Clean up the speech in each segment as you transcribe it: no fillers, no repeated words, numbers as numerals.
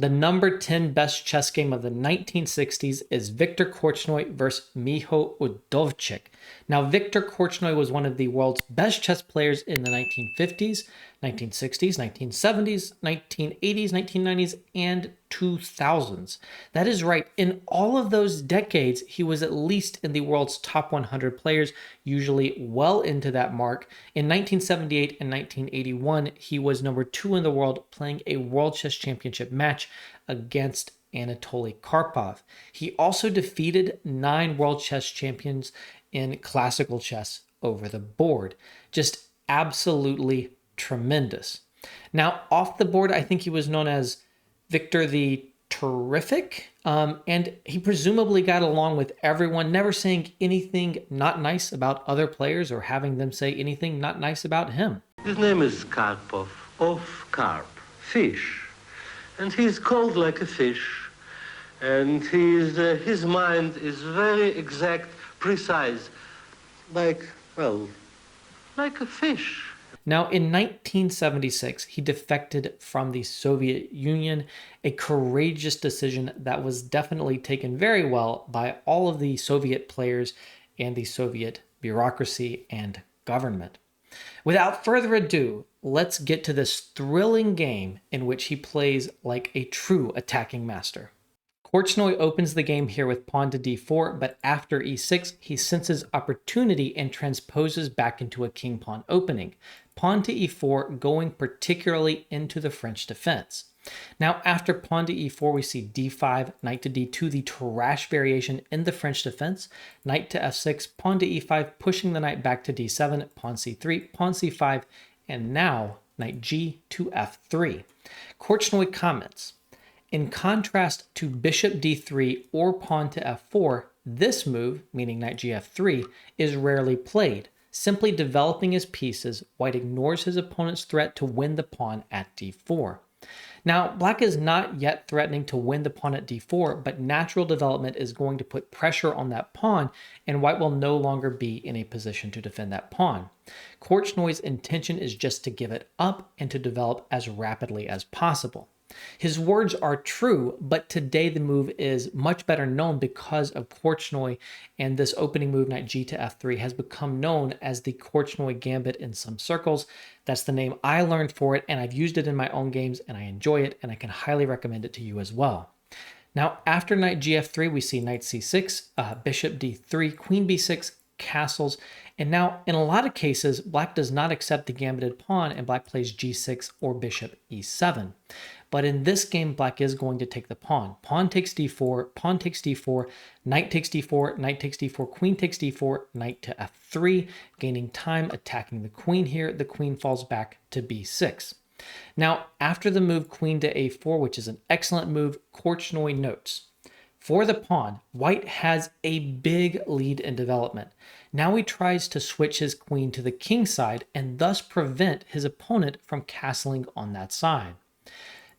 The number 10 best chess game of the 1960s is Viktor Korchnoi versus Miho Udovchik. Now, Viktor Korchnoi was one of the world's best chess players in the 1950s, 1960s, 1970s, 1980s, 1990s, and 2000s. That is right. In all of those decades, he was at least in the world's top 100 players, usually well into that mark. In 1978 and 1981, he was number 2 in the world, playing a World Chess Championship match against Anatoly Karpov. He also defeated 9 world chess champions in classical chess over the board. Just absolutely tremendous. Now, off the board, I think he was known as Victor the Terrific, and he presumably got along with everyone, never saying anything not nice about other players or having them say anything not nice about him. His name is Karpov, of carp, fish. And he's cold like a fish. And his mind is very exact, precise, like a fish. Now, in 1976, he defected from the Soviet Union, a courageous decision that was definitely taken very well by all of the Soviet players and the Soviet bureaucracy and government. Without further ado, let's get to this thrilling game in which he plays like a true attacking master. Korchnoi opens the game here with pawn to d4, but after e6, he senses opportunity and transposes back into a king-pawn opening. Pawn to e4, going particularly into the French defense. Now, after pawn to e4, we see d5, knight to d2, the trash variation in the French defense, knight to f6, pawn to e5, pushing the knight back to d7, pawn c3, pawn c5, and now knight g to f3. Korchnoi comments, in contrast to bishop d3 or pawn to f4, this move, meaning knight gf3, is rarely played. Simply developing his pieces, white ignores his opponent's threat to win the pawn at d4. Now, black is not yet threatening to win the pawn at d4, but natural development is going to put pressure on that pawn, and white will no longer be in a position to defend that pawn. Korchnoi's intention is just to give it up and to develop as rapidly as possible. His words are true, but today the move is much better known because of Korchnoi, and this opening move, knight g to f3, has become known as the Korchnoi Gambit in some circles. That's the name I learned for it, and I've used it in my own games, and I enjoy it, and I can highly recommend it to you as well. Now, after knight gf3, we see knight c6, bishop d3, queen b6, castles, and now in a lot of cases, black does not accept the gambited pawn, and black plays g6 or bishop e7. But in this game, black is going to take the pawn. Pawn takes d4, pawn takes d4, knight takes d4, knight takes d4, queen takes d4, knight to f3, gaining time, attacking the queen here. The queen falls back to b6. Now, after the move queen to a4, which is an excellent move, Korchnoi notes, for the pawn, white has a big lead in development. Now he tries to switch his queen to the king side and thus prevent his opponent from castling on that side.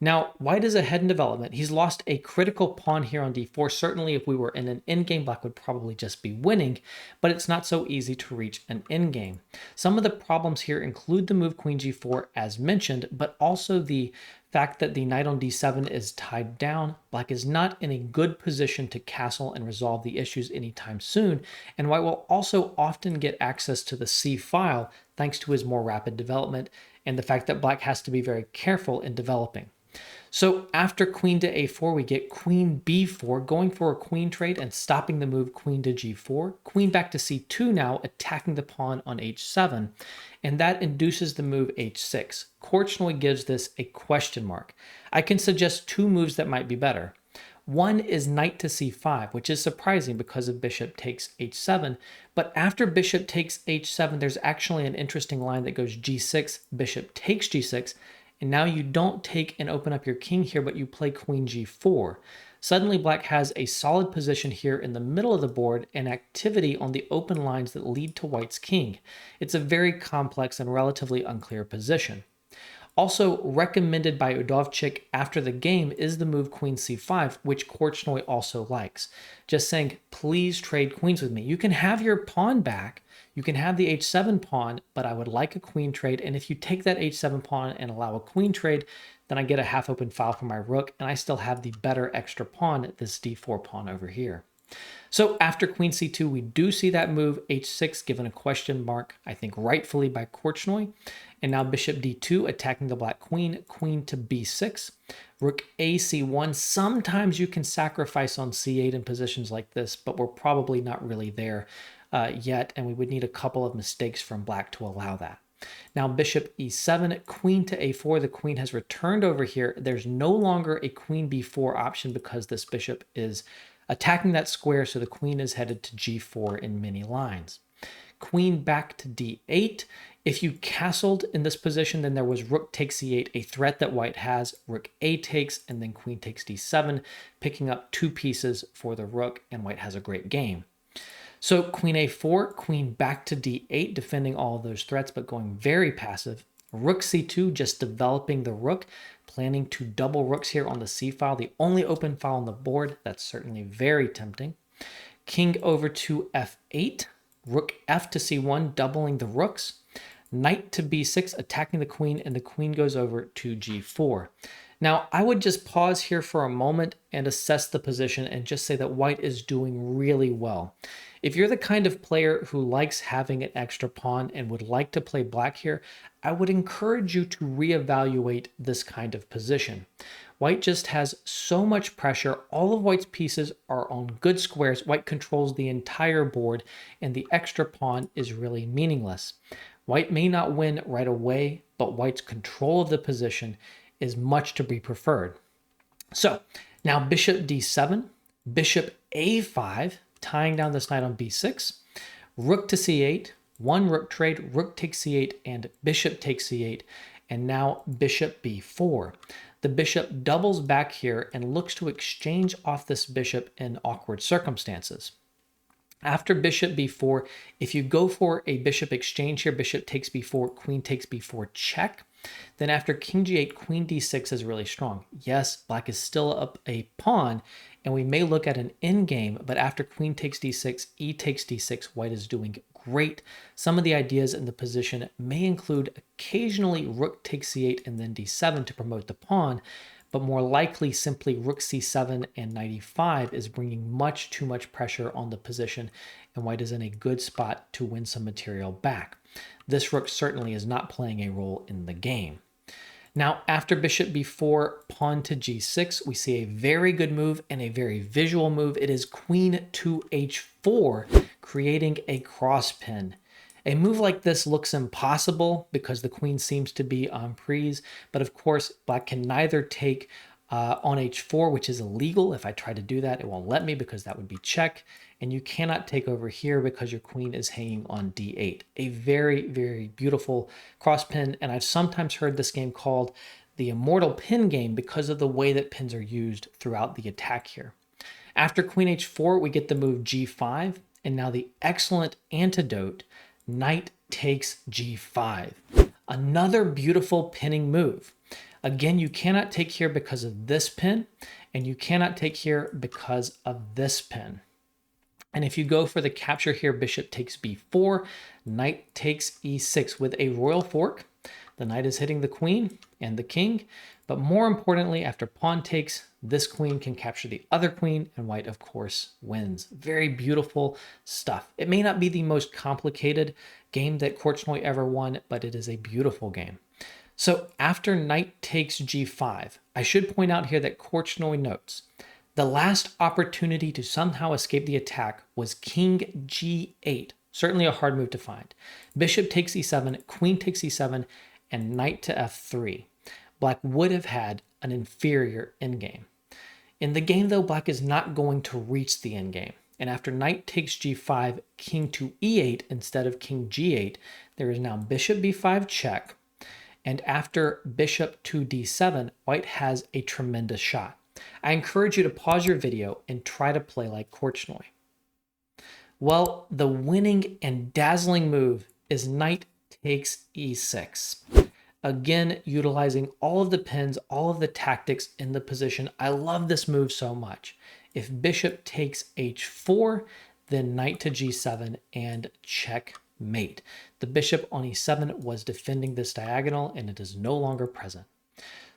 Now, white is ahead in development. He's lost a critical pawn here on d4. Certainly, if we were in an endgame, black would probably just be winning, but it's not so easy to reach an endgame. Some of the problems here include the move queen g4, as mentioned, but also the fact that the knight on d7 is tied down. Black is not in a good position to castle and resolve the issues anytime soon, and white will also often get access to the c file thanks to his more rapid development and the fact that black has to be very careful in developing. So after queen to a4, we get queen b4, going for a queen trade and stopping the move queen to g4. Queen back to c2 now, attacking the pawn on h7, and that induces the move h6. Korchnoi gives this a question mark. I can suggest 2 moves that might be better. One is knight to c5, which is surprising because of bishop takes h7, but after bishop takes h7, there's actually an interesting line that goes g6, bishop takes g6, and now you don't take and open up your king here, but you play queen g4. Suddenly, black has a solid position here in the middle of the board and activity on the open lines that lead to white's king. It's a very complex and relatively unclear position. Also recommended by Udovchik after the game is the move queen c5, which Korchnoi also likes. Just saying, please trade queens with me. You can have your pawn back, you can have the h7 pawn, but I would like a queen trade, and if you take that h7 pawn and allow a queen trade, then I get a half open file for my rook, and I still have the better extra pawn, this d4 pawn over here. So after queen c2, we do see that move h6 given a question mark, I think rightfully by Korchnoi. And now bishop d2 attacking the black queen, queen to b6, rook a c1. Sometimes you can sacrifice on c8 in positions like this, but we're probably not really there yet, and we would need a couple of mistakes from black to allow that. Now bishop e7, queen to a4. The queen has returned over here. There's no longer a queen b4 option because this bishop is attacking that square, so the queen is headed to g4 in many lines. Queen back to d8. If you castled in this position, then there was rook takes c8, a threat that white has. Rook a takes, and then queen takes d7, picking up 2 pieces for the rook, and white has a great game. So queen a4, queen back to d8, defending all of those threats, but going very passive. Rook c2, just developing the rook, planning to double rooks here on the c file, the only open file on the board. That's certainly very tempting. King over to f8, rook f to c1, doubling the rooks. Knight to b6, attacking the queen, and the queen goes over to g4. Now, I would just pause here for a moment and assess the position and just say that white is doing really well. If you're the kind of player who likes having an extra pawn and would like to play black here, I would encourage you to reevaluate this kind of position. White just has so much pressure. All of white's pieces are on good squares. White controls the entire board, and the extra pawn is really meaningless. White may not win right away, but white's control of the position is much to be preferred. So now bishop d7, bishop a5, tying down this knight on b6, rook to c8, one rook trade, rook takes c8, and bishop takes c8, and now bishop b4. The bishop doubles back here and looks to exchange off this bishop in awkward circumstances. After bishop b4, if you go for a bishop exchange here, bishop takes b4, queen takes b4 check. Then after king g8, queen d6 is really strong. Yes, black is still up a pawn, and we may look at an endgame, but after queen takes d6, e takes d6, white is doing great. Some of the ideas in the position may include occasionally rook takes c8 and then d7 to promote the pawn, but more likely simply rook c7 and knight e5 is bringing much too much pressure on the position, and white is in a good spot to win some material back. This rook certainly is not playing a role in the game. Now, after bishop b4, pawn to g6, we see a very good move and a very visual move. It is queen to h4, creating a cross pin. A move like this looks impossible because the queen seems to be en prise, but of course, black can neither take on h4, which is illegal. If I try to do that, it won't let me because that would be check. And you cannot take over here because your queen is hanging on d8. A very, very beautiful cross pin, and I've sometimes heard this game called the immortal pin game because of the way that pins are used throughout the attack here. After queen h4, we get the move g5, and now the excellent antidote, knight takes g5. Another beautiful pinning move. Again, you cannot take here because of this pin, and you cannot take here because of this pin. And if you go for the capture here, bishop takes b4, knight takes e6 with a royal fork. The knight is hitting the queen and the king, but more importantly, after pawn takes, this queen can capture the other queen, and white, of course, wins. Very beautiful stuff. It may not be the most complicated game that Korchnoi ever won, but it is a beautiful game. So after knight takes g5, I should point out here that Korchnoi notes, the last opportunity to somehow escape the attack was king g8. Certainly a hard move to find. Bishop takes e7, queen takes e7, and knight to f3. Black would have had an inferior endgame. In the game, though, black is not going to reach the endgame. And after knight takes g5, king to e8 instead of king g8, there is now bishop b5 check. And after bishop to d7, white has a tremendous shot. I encourage you to pause your video and try to play like Korchnoi. Well, the winning and dazzling move is knight takes e6. Again, utilizing all of the pins, all of the tactics in the position. I love this move so much. If bishop takes h4, then knight to g7 and checkmate. The bishop on e7 was defending this diagonal, and it is no longer present.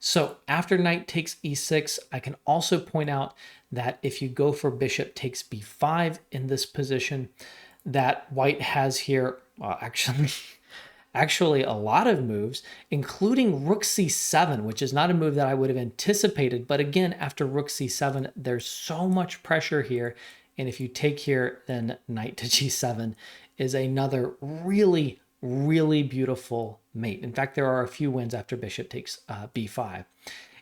So after knight takes e6, I can also point out that if you go for bishop takes b5 in this position, that white has here, well, actually a lot of moves, including rook c7, which is not a move that I would have anticipated. But again, after rook c7, there's so much pressure here. And if you take here, then knight to g7 is another really, really beautiful mate. In fact, there are a few wins after bishop takes b5.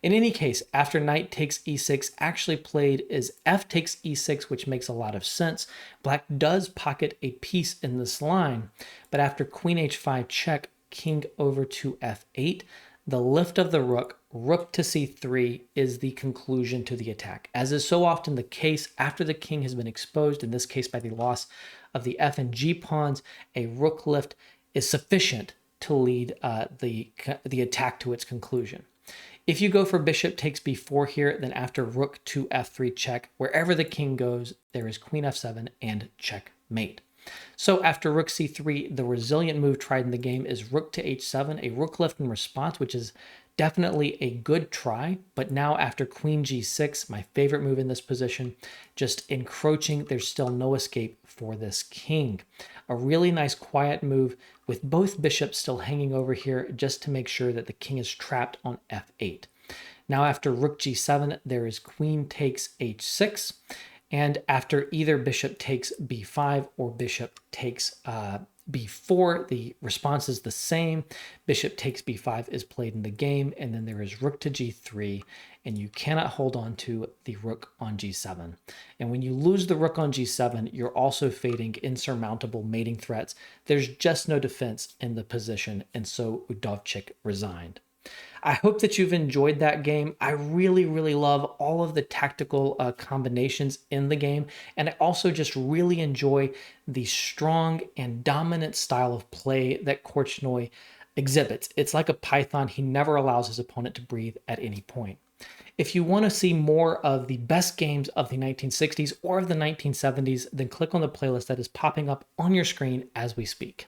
In any case, after knight takes e6, actually played is f takes e6, which makes a lot of sense. Black does pocket a piece in this line, but after queen h5 check, king over to f8, the lift of the rook, rook to c3, is the conclusion to the attack. As is so often the case, after the king has been exposed, in this case by the loss of the f and g pawns, a rook lift is sufficient to lead the attack to its conclusion. If you go for bishop takes b4 here, then after rook to f3 check, wherever the king goes, there is queen f7 and checkmate. So after rook c3, the resilient move tried in the game is rook to h7, a rook lift in response, which is definitely a good try. But now after queen g6, my favorite move in this position, just encroaching, there's still no escape for this king. A really nice quiet move with both bishops still hanging over here just to make sure that the king is trapped on f8. Now after rook g7, there is queen takes h6. And after either bishop takes b5 or bishop takes b4, the response is the same. Bishop takes b5 is played in the game, and then there is rook to g3, and you cannot hold on to the rook on g7. And when you lose the rook on g7, you're also fading insurmountable mating threats. There's just no defense in the position, and so Udovchik resigned. I hope that you've enjoyed that game. I really, really love all of the tactical combinations in the game. And I also just really enjoy the strong and dominant style of play that Korchnoi exhibits. It's like a python. He never allows his opponent to breathe at any point. If you want to see more of the best games of the 1960s or of the 1970s, then click on the playlist that is popping up on your screen as we speak.